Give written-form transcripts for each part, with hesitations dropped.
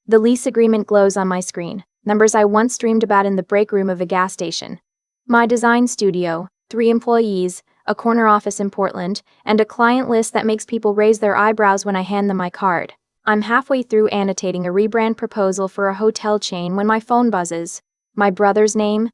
The lease agreement glows on my screen, numbers I once dreamed about in the break room of a gas station. My design studio, 3 employees, a corner office in Portland, and a client list that makes people raise their eyebrows when I hand them my card. I'm halfway through annotating a rebrand proposal for a hotel chain when my phone buzzes. My brother's name?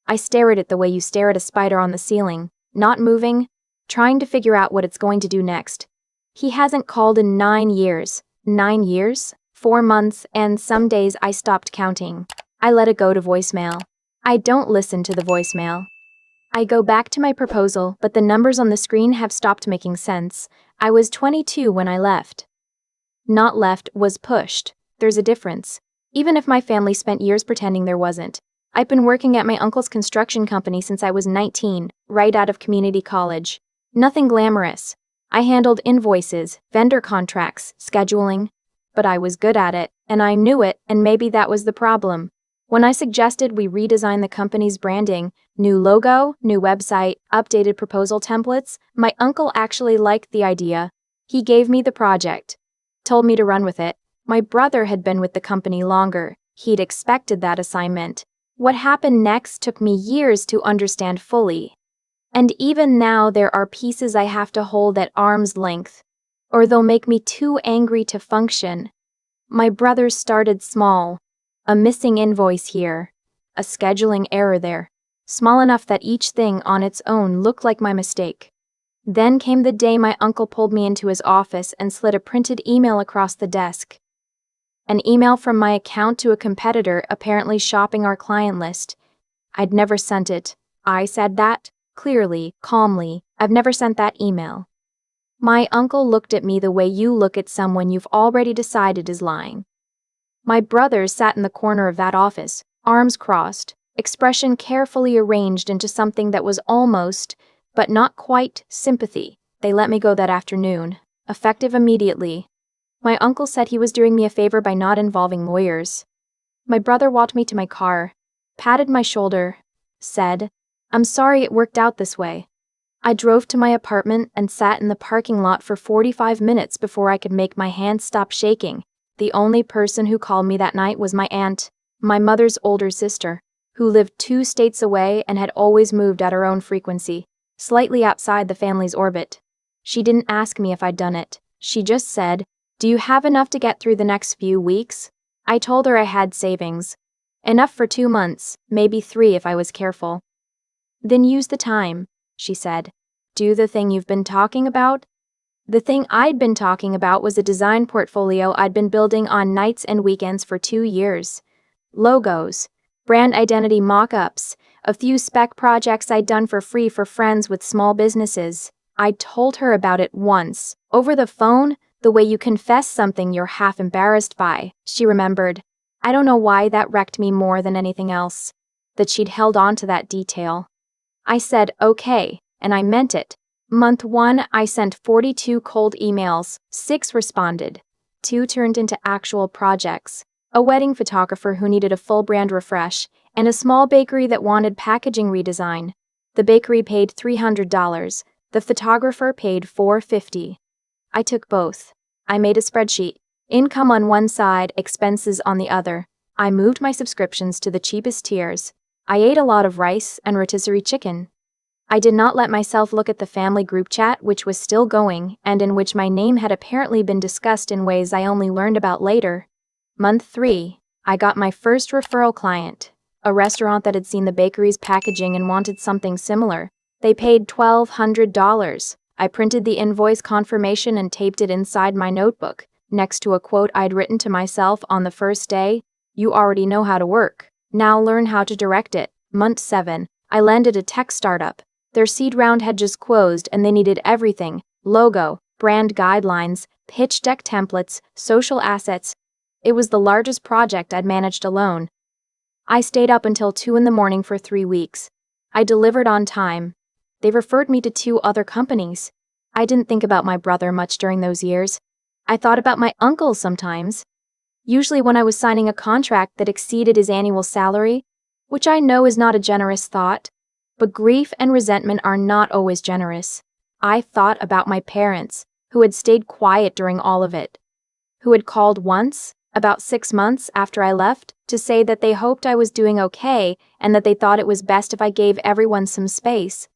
I stare at it the way you stare at a spider on the ceiling, not moving, trying to figure out what it's going to do next. He hasn't called in 9 years. 9 years? 4 months, and some days I stopped counting. I let it go to voicemail. I don't listen to the voicemail. I go back to my proposal, but the numbers on the screen have stopped making sense. I was 22 when I left. Not left, was pushed. There's a difference. Even if my family spent years pretending there wasn't. I've been working at my uncle's construction company since I was 19, right out of community college. Nothing glamorous. I handled invoices, vendor contracts, scheduling. But I was good at it, and I knew it, and maybe that was the problem. When I suggested we redesign the company's branding, new logo, new website, updated proposal templates, my uncle actually liked the idea. He gave me the project. Told me to run with it. My brother had been with the company longer. He'd expected that assignment. What happened next took me years to understand fully. And even now there are pieces I have to hold at arm's length, or they'll make me too angry to function. My brother started small. A missing invoice here. A scheduling error there. Small enough that each thing on its own looked like my mistake. Then came the day my uncle pulled me into his office and slid a printed email across the desk. An email from my account to a competitor apparently shopping our client list. I'd never sent it. I said that, clearly, calmly. I've never sent that email. My uncle looked at me the way you look at someone you've already decided is lying. My brother sat in the corner of that office, arms crossed, expression carefully arranged into something that was almost, but not quite, sympathy. They let me go that afternoon, effective immediately. My uncle said he was doing me a favor by not involving lawyers. My brother walked me to my car, patted my shoulder, said, "I'm sorry it worked out this way." I drove to my apartment and sat in the parking lot for 45 minutes before I could make my hands stop shaking. The only person who called me that night was my aunt, my mother's older sister, who lived 2 states away and had always moved at her own frequency, slightly outside the family's orbit. She didn't ask me if I'd done it. She just said, "Do you have enough to get through the next few weeks?" I told her I had savings. Enough for 2 months, maybe 3 if I was careful. "Then use the time," she said. "Do the thing you've been talking about." The thing I'd been talking about was a design portfolio I'd been building on nights and weekends for 2 years. Logos, brand identity mock-ups, a few spec projects I'd done for free for friends with small businesses. I'd told her about it once, over the phone, the way you confess something you're half embarrassed by, she remembered. I don't know why that wrecked me more than anything else, that she'd held on to that detail. I said, okay, and I meant it. Month 1, I sent 42 cold emails, 6 responded. 2 turned into actual projects. A wedding photographer who needed a full brand refresh, and a small bakery that wanted packaging redesign. The bakery paid $300. The photographer paid $450. I took both. I made a spreadsheet. Income on one side, expenses on the other. I moved my subscriptions to the cheapest tiers. I ate a lot of rice and rotisserie chicken. I did not let myself look at the family group chat, which was still going, and in which my name had apparently been discussed in ways I only learned about later. Month 3, I got my first referral client, a restaurant that had seen the bakery's packaging and wanted something similar. They paid $1,200. I printed the invoice confirmation and taped it inside my notebook, next to a quote I'd written to myself on the first day: "You already know how to work. Now learn how to direct it." Month 7, I landed a tech startup. Their seed round had just closed and they needed everything: logo, brand guidelines, pitch deck templates, social assets. It was the largest project I'd managed alone. I stayed up until 2 in the morning for 3 weeks. I delivered on time. They referred me to 2 other companies. I didn't think about my brother much during those years. I thought about my uncle sometimes. Usually when I was signing a contract that exceeded his annual salary, which I know is not a generous thought. But grief and resentment are not always generous. I thought about my parents, who had stayed quiet during all of it. Who had called once, about 6 months after I left, to say that they hoped I was doing okay and that they thought it was best if I gave everyone some space.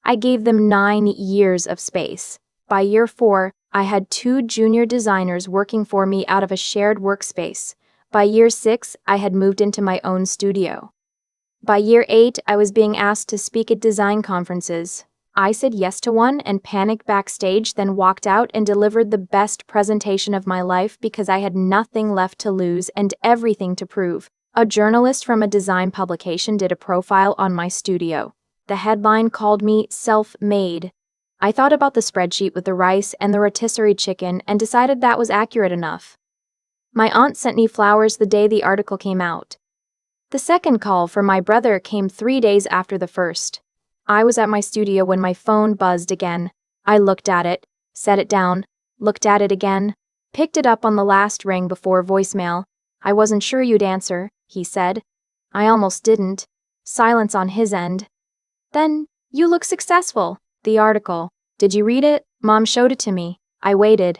I gave them 9 years of space. By year 4, I had 2 junior designers working for me out of a shared workspace. By year 6, I had moved into my own studio. By year 8, I was being asked to speak at design conferences. I said yes to one and panicked backstage, then walked out and delivered the best presentation of my life because I had nothing left to lose and everything to prove. A journalist from a design publication did a profile on my studio. The headline called me self-made. I thought about the spreadsheet with the rice and the rotisserie chicken and decided that was accurate enough. My aunt sent me flowers the day the article came out. The second call from my brother came 3 days after the first. I was at my studio when my phone buzzed again. I looked at it, set it down, looked at it again, picked it up on the last ring before voicemail. "I wasn't sure you'd answer," he said. I almost didn't. Silence on his end. "Then, you look successful." The article. "Did you read it? Mom showed it to me." I waited.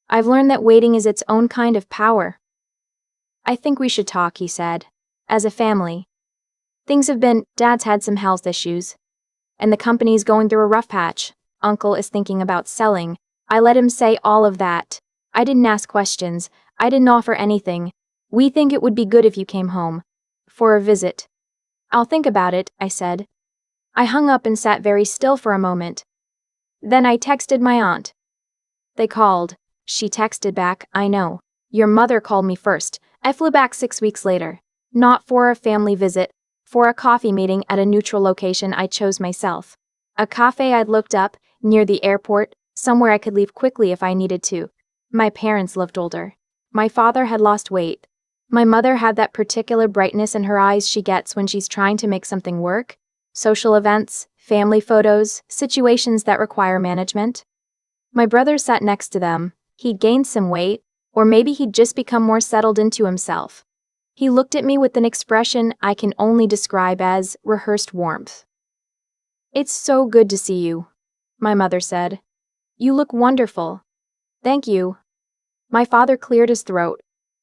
"I've learned that waiting is its own kind of power." "I think we should talk," he said. "As a family. Dad's had some health issues. And the company's going through a rough patch. Uncle is thinking about selling." I let him say all of that. I didn't ask questions. I didn't offer anything. "We think it would be good if you came home. For a visit." "I'll think about it," I said. I hung up and sat very still for a moment. Then I texted my aunt. "They called." She texted back, "I know. Your mother called me first. I flew back 6 weeks later. Not for a family visit, for a coffee meeting at a neutral location I chose myself. A cafe I'd looked up, near the airport, somewhere I could leave quickly if I needed to. My parents looked older. My father had lost weight. My mother had that particular brightness in her eyes she gets when she's trying to make something work. Social events, family photos, situations that require management. My brother sat next to them. He'd gained some weight, or maybe he'd just become more settled into himself. He looked at me with an expression I can only describe as rehearsed warmth. "It's so good to see you," my mother said. "You look wonderful." "Thank you." My father cleared his throat.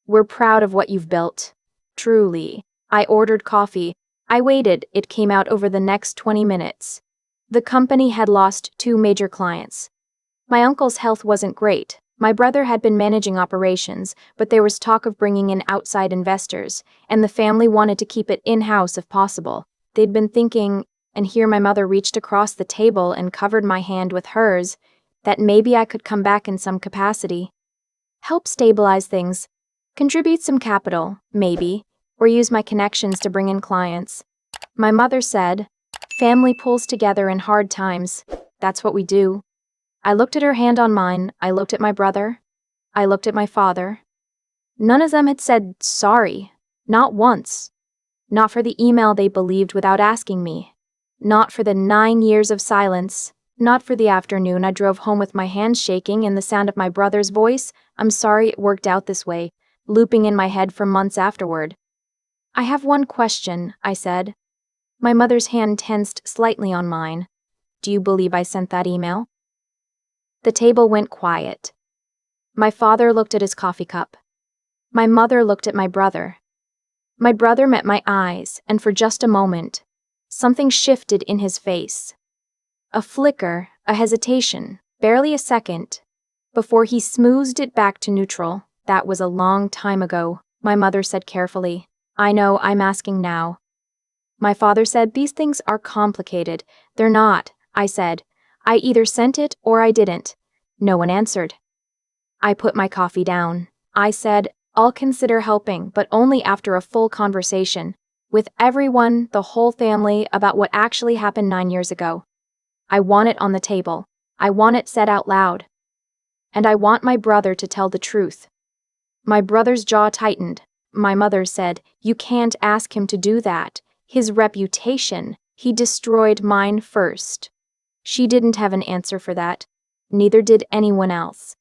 "We're proud of what you've built. Truly." I ordered coffee. I waited. It came out over the next 20 minutes. The company had lost 2 major clients. My uncle's health wasn't great. My brother had been managing operations, but there was talk of bringing in outside investors, and the family wanted to keep it in-house if possible. They'd been thinking, and here my mother reached across the table and covered my hand with hers, that maybe I could come back in some capacity. Help stabilize things. Contribute some capital, maybe, or use my connections to bring in clients. My mother said, "Family pulls together in hard times. That's what we do." I looked at her hand on mine. I looked at my brother. I looked at my father. None of them had said sorry. Not once. Not for the email they believed without asking me. Not for the 9 years of silence. Not for the afternoon I drove home with my hands shaking and the sound of my brother's voice, "I'm sorry it worked out this way," looping in my head for months afterward. "I have one question," I said. My mother's hand tensed slightly on mine. "Do you believe I sent that email?" The table went quiet. My father looked at his coffee cup. My mother looked at my brother. My brother met my eyes, and for just a moment, something shifted in his face. A flicker, a hesitation, barely a second, before he smoothed it back to neutral. "That was a long time ago," my mother said carefully. "I know, I'm asking now." My father said, "These things are complicated." "They're not," I said. "I either sent it or I didn't." No one answered. I put my coffee down. I said, "I'll consider helping, but only after a full conversation. With everyone, the whole family, about what actually happened 9 years ago. I want it on the table. I want it said out loud. And I want my brother to tell the truth." My brother's jaw tightened. My mother said, "You can't ask him to do that. His reputation. He destroyed mine first." She didn't have an answer for that. Neither did anyone else.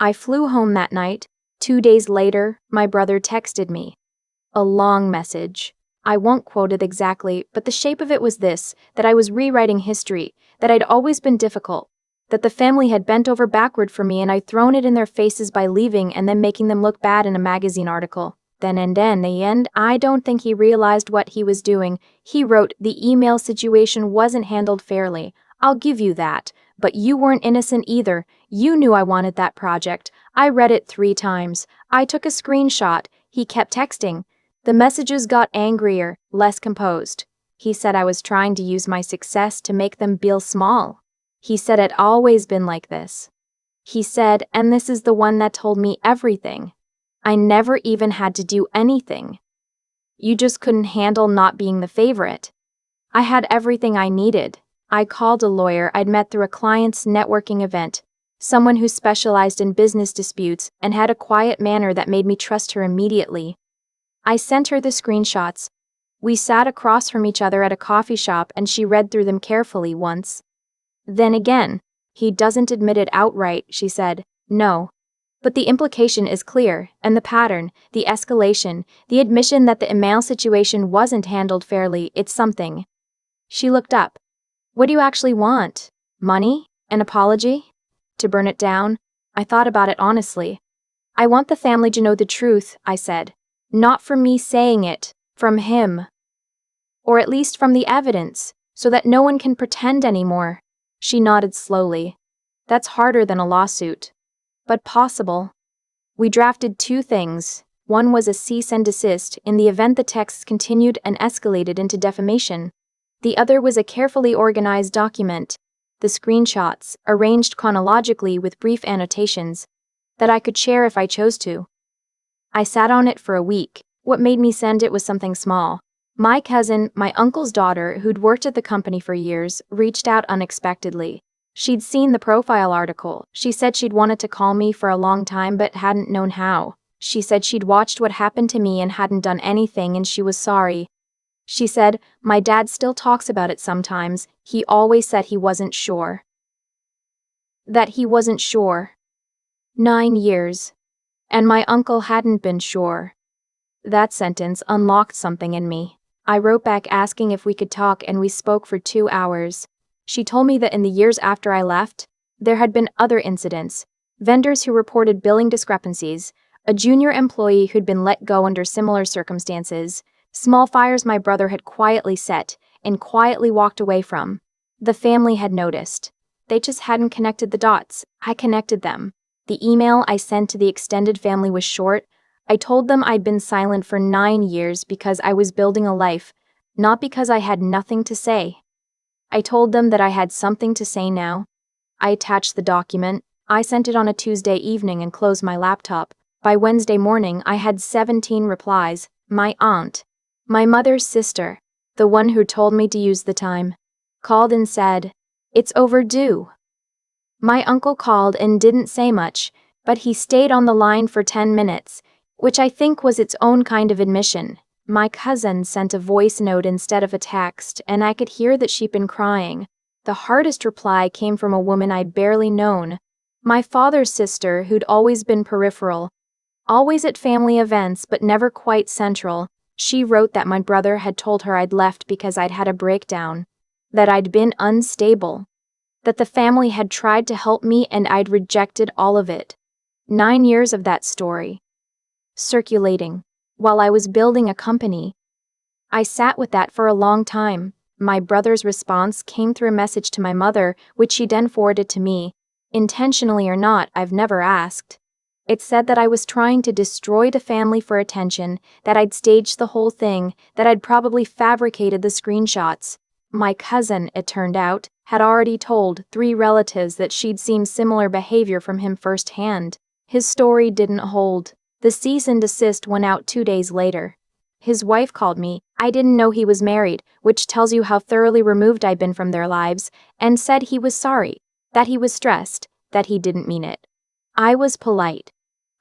I flew home that night. 2 days later, my brother texted me. A long message. I won't quote it exactly, but the shape of it was this, that I was rewriting history, that I'd always been difficult, That the family had bent over backward for me and I'd thrown it in their faces by leaving and then making them look bad in a magazine article. Then in the end, I don't think he realized what he was doing. He wrote, "The email situation wasn't handled fairly. I'll give you that. But you weren't innocent either. You knew I wanted that project. I read it 3 times. I took a screenshot." He kept texting. The messages got angrier, less composed. He said I was trying to use my success to make them feel small. He said I'd always been like this. He said, and this is the one that told me everything, I never even had to do anything. You just couldn't handle not being the favorite. I had everything I needed. I called a lawyer I'd met through a client's networking event, someone who specialized in business disputes and had a quiet manner that made me trust her immediately. I sent her the screenshots. We sat across from each other at a coffee shop and she read through them carefully once. Then again, he doesn't admit it outright, she said. No. But the implication is clear, and the pattern, the escalation, the admission that the email situation wasn't handled fairly, it's something. She looked up. What do you actually want? Money? An apology? To burn it down? I thought about it honestly. I want the family to know the truth, I said. Not from me saying it, from him. Or at least from the evidence, so that no one can pretend anymore. She nodded slowly. That's harder than a lawsuit. But possible. We drafted 2 things. One was a cease and desist in the event the texts continued and escalated into defamation. The other was a carefully organized document, the screenshots, arranged chronologically with brief annotations, that I could share if I chose to. I sat on it for a week. What made me send it was something small. My cousin, my uncle's daughter, who'd worked at the company for years, reached out unexpectedly. She'd seen the profile article. She said she'd wanted to call me for a long time but hadn't known how. She said she'd watched what happened to me and hadn't done anything and she was sorry. She said, my dad still talks about it sometimes. He always said he wasn't sure. That he wasn't sure. 9 years. And my uncle hadn't been sure. That sentence unlocked something in me. I wrote back asking if we could talk and we spoke for 2 hours. She told me that in the years after I left, there had been other incidents, vendors who reported billing discrepancies, a junior employee who'd been let go under similar circumstances, small fires my brother had quietly set and quietly walked away from. The family had noticed. They just hadn't connected the dots. I connected them. The email I sent to the extended family was short. I told them I'd been silent for 9 years because I was building a life, not because I had nothing to say. I told them that I had something to say now. I attached the document. I sent it on a Tuesday evening and closed my laptop. By Wednesday morning, I had 17 replies. My aunt, my mother's sister, the one who told me to use the time, called and said, "It's overdue." My uncle called and didn't say much, but he stayed on the line for 10 minutes, which I think was its own kind of admission. My cousin sent a voice note instead of a text, and I could hear that she'd been crying. The hardest reply came from a woman I'd barely known. My father's sister, who'd always been peripheral, always at family events but never quite central. She wrote that my brother had told her I'd left because I'd had a breakdown, that I'd been unstable, that the family had tried to help me and I'd rejected all of it. 9 years of that story. Circulating. While I was building a company. I sat with that for a long time. My brother's response came through a message to my mother, which she then forwarded to me. Intentionally or not, I've never asked. It said that I was trying to destroy the family for attention, that I'd staged the whole thing, that I'd probably fabricated the screenshots. My cousin, it turned out, had already told 3 relatives that she'd seen similar behavior from him firsthand. His story didn't hold. The cease and desist went out 2 days later. His wife called me. I didn't know he was married, which tells you how thoroughly removed I'd been from their lives, and said he was sorry, that he was stressed, that he didn't mean it. I was polite.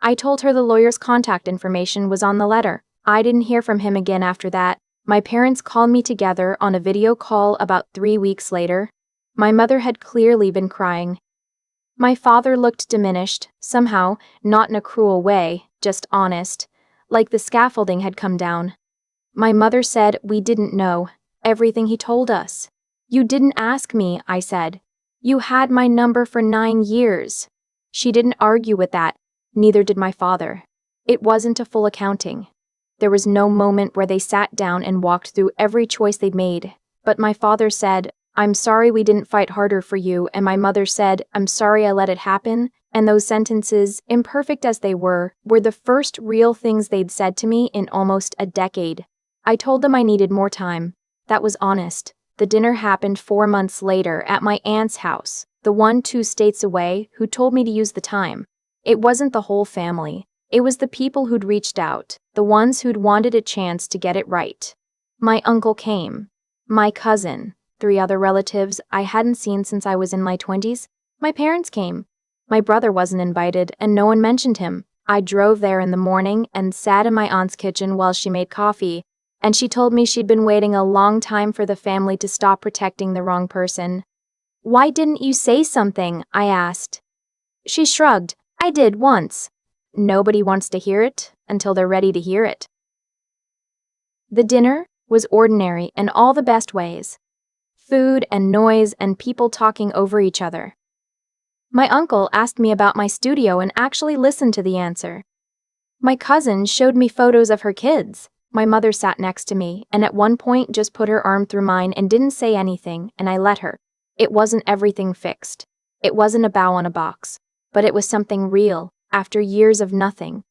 I told her the lawyer's contact information was on the letter. I didn't hear from him again after that. My parents called me together on a video call about 3 weeks later. My mother had clearly been crying. My father looked diminished, somehow, not in a cruel way, just honest, like the scaffolding had come down. My mother said we didn't know everything he told us. You didn't ask me, I said. You had my number for 9 years. She didn't argue with that, neither did my father. It wasn't a full accounting. There was no moment where they sat down and walked through every choice they'd made. But my father said, "I'm sorry we didn't fight harder for you," and my mother said, "I'm sorry I let it happen." And those sentences, imperfect as they were the first real things they'd said to me in almost a decade. I told them I needed more time. That was honest. The dinner happened 4 months later at my aunt's house, the one 2 states away, who told me to use the time. It wasn't the whole family. It was the people who'd reached out, the ones who'd wanted a chance to get it right. My uncle came. My cousin. 3 other relatives I hadn't seen since I was in my 20s. My parents came. My brother wasn't invited, and no one mentioned him. I drove there in the morning and sat in my aunt's kitchen while she made coffee, and she told me she'd been waiting a long time for the family to stop protecting the wrong person. "Why didn't you say something?" I asked. She shrugged. "I did once." Nobody wants to hear it until they're ready to hear it. The dinner was ordinary in all the best ways. Food and noise and people talking over each other. My uncle asked me about my studio and actually listened to the answer. My cousin showed me photos of her kids. My mother sat next to me and at one point just put her arm through mine and didn't say anything, and I let her. It wasn't everything fixed. It wasn't a bow on a box, but it was something real, after years of nothing.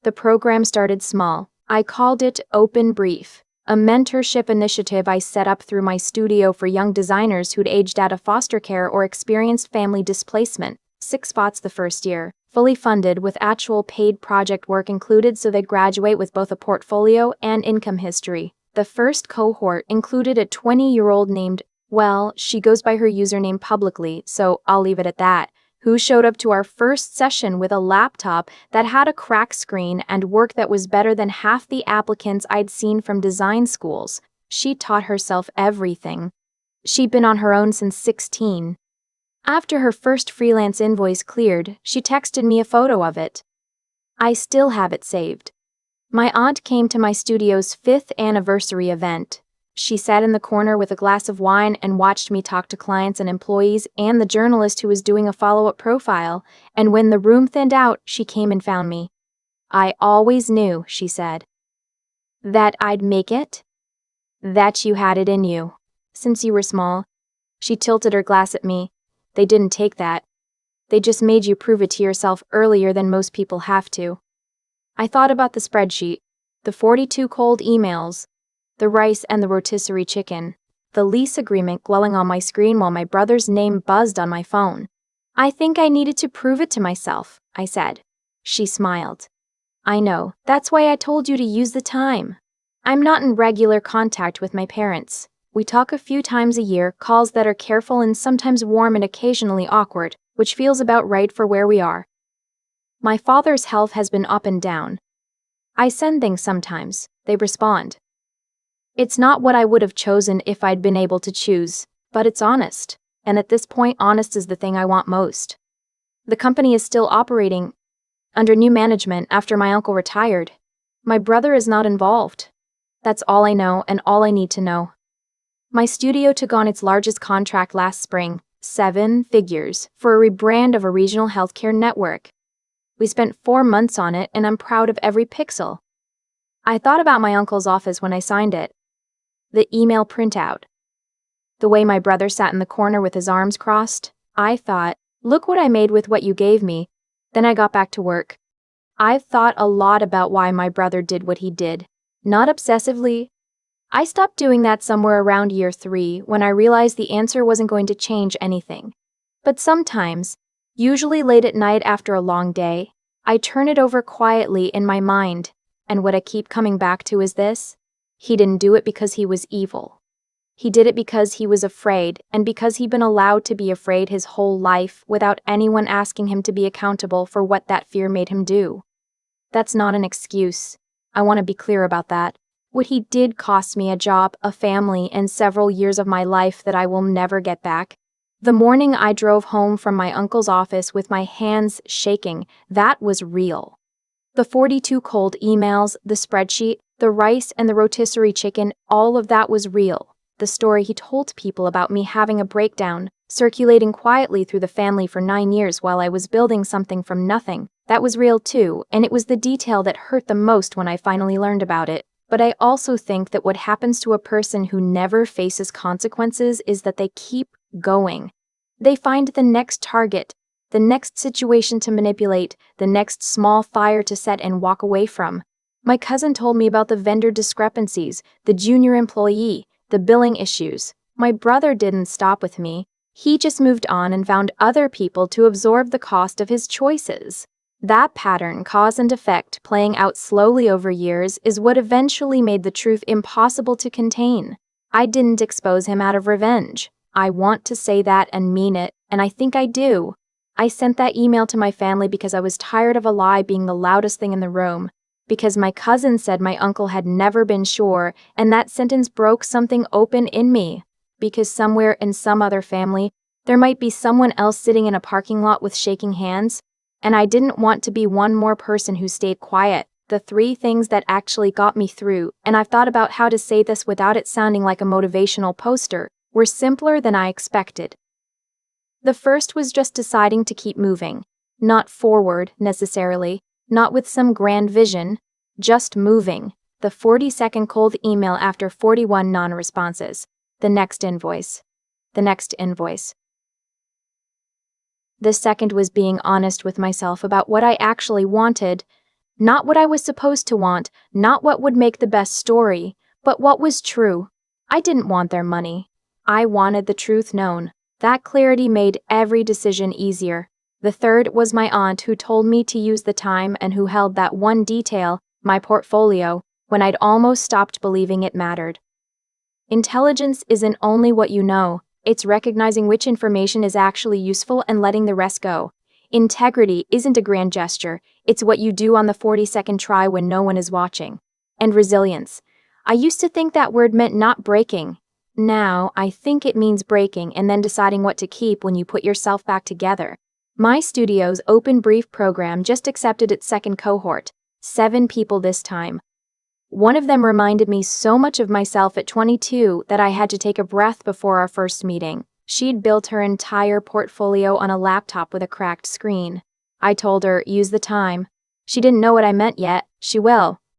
The program started small. I called it Open Brief, a mentorship initiative I set up through my studio for young designers who'd aged out of foster care or experienced family displacement. 6 spots the first year, fully funded with actual paid project work included so they'd graduate with both a portfolio and income history. The first cohort included a 20-year-old named, well, she goes by her username publicly, so I'll leave it at that, who showed up to our first session with a laptop that had a cracked screen and work that was better than half the applicants I'd seen from design schools. She taught herself everything. She'd been on her own since 16. After her first freelance invoice cleared, she texted me a photo of it. I still have it saved. My aunt came to my studio's 5th anniversary event. She sat in the corner with a glass of wine and watched me talk to clients and employees and the journalist who was doing a follow-up profile, and when the room thinned out, she came and found me. "I always knew," she said, "that I'd make it. That you had it in you. Since you were small." She tilted her glass at me. "They didn't take that. They just made you prove it to yourself earlier than most people have to." I thought about the spreadsheet, the 42 cold emails, the rice and the rotisserie chicken, the lease agreement glowing on my screen while my brother's name buzzed on my phone. "I think I needed to prove it to myself," I said. She smiled. "I know, that's why I told you to use the time. I'm not in regular contact with my parents. We talk a few times a year, calls that are careful and sometimes warm and occasionally awkward, which feels about right for where we are. My father's health has been up and down. I send things sometimes, they respond. It's not what I would have chosen if I'd been able to choose, but it's honest, and at this point honest is the thing I want most. The company is still operating under new management after my uncle retired. My brother is not involved. That's all I know and all I need to know. My studio took on its largest contract last spring, 7 figures, for a rebrand of a regional healthcare network. We spent 4 months on it and I'm proud of every pixel. I thought about my uncle's office when I signed it. The email printout. The way my brother sat in the corner with his arms crossed. I thought, look what I made with what you gave me. Then I got back to work. I've thought a lot about why my brother did what he did. Not obsessively. I stopped doing that somewhere around year 3 when I realized the answer wasn't going to change anything. But sometimes, usually late at night after a long day, I turn it over quietly in my mind, and what I keep coming back to is this. He didn't do it because he was evil. He did it because he was afraid, and because he'd been allowed to be afraid his whole life without anyone asking him to be accountable for what that fear made him do. That's not an excuse. I want to be clear about that. What he did cost me a job, a family, and several years of my life that I will never get back. The morning I drove home from my uncle's office with my hands shaking, that was real. The 42 cold emails, the spreadsheet, the rice and the rotisserie chicken, all of that was real. the story he told people about me having a breakdown, circulating quietly through the family for 9 years while I was building something from nothing. That was real too, and it was the detail that hurt the most when I finally learned about it. But I also think that what happens to a person who never faces consequences is that they keep going. They find the next target, the next situation to manipulate, the next small fire to set and walk away from. My cousin told me about the vendor discrepancies, the junior employee, the billing issues. My brother didn't stop with me. He just moved on and found other people to absorb the cost of his choices. That pattern, cause and effect, playing out slowly over years, is what eventually made the truth impossible to contain. I didn't expose him out of revenge. I want to say that and mean it, and I think I do. I sent that email to my family because I was tired of a lie being the loudest thing in the room. Because my cousin said my uncle had never been sure, and that sentence broke something open in me. Because somewhere in some other family, there might be someone else sitting in a parking lot with shaking hands, and I didn't want to be one more person who stayed quiet. The 3 things that actually got me through, and I've thought about how to say this without it sounding like a motivational poster, were simpler than I expected. The first was just deciding to keep moving. Not forward, necessarily, not with some grand vision, just moving. The 40-second cold email after 41 non-responses. The next invoice. The next invoice. The second was being honest with myself about what I actually wanted. Not what I was supposed to want, not what would make the best story, but what was true. I didn't want their money. I wanted the truth known. That clarity made every decision easier. The third was my aunt, who told me to use the time and who held that one detail, my portfolio, when I'd almost stopped believing it mattered. Intelligence isn't only what you know, it's recognizing which information is actually useful and letting the rest go. Integrity isn't a grand gesture, it's what you do on the 40-second try when no one is watching. And resilience. I used to think that word meant not breaking. Now, I think it means breaking and then deciding what to keep when you put yourself back together. My studio's open brief program just accepted its second cohort, 7 people this time. One of them reminded me so much of myself at 22 that I had to take a breath before our first meeting. She'd built her entire portfolio on a laptop with a cracked screen. I told her, use the time. She didn't know what I meant yet. She will.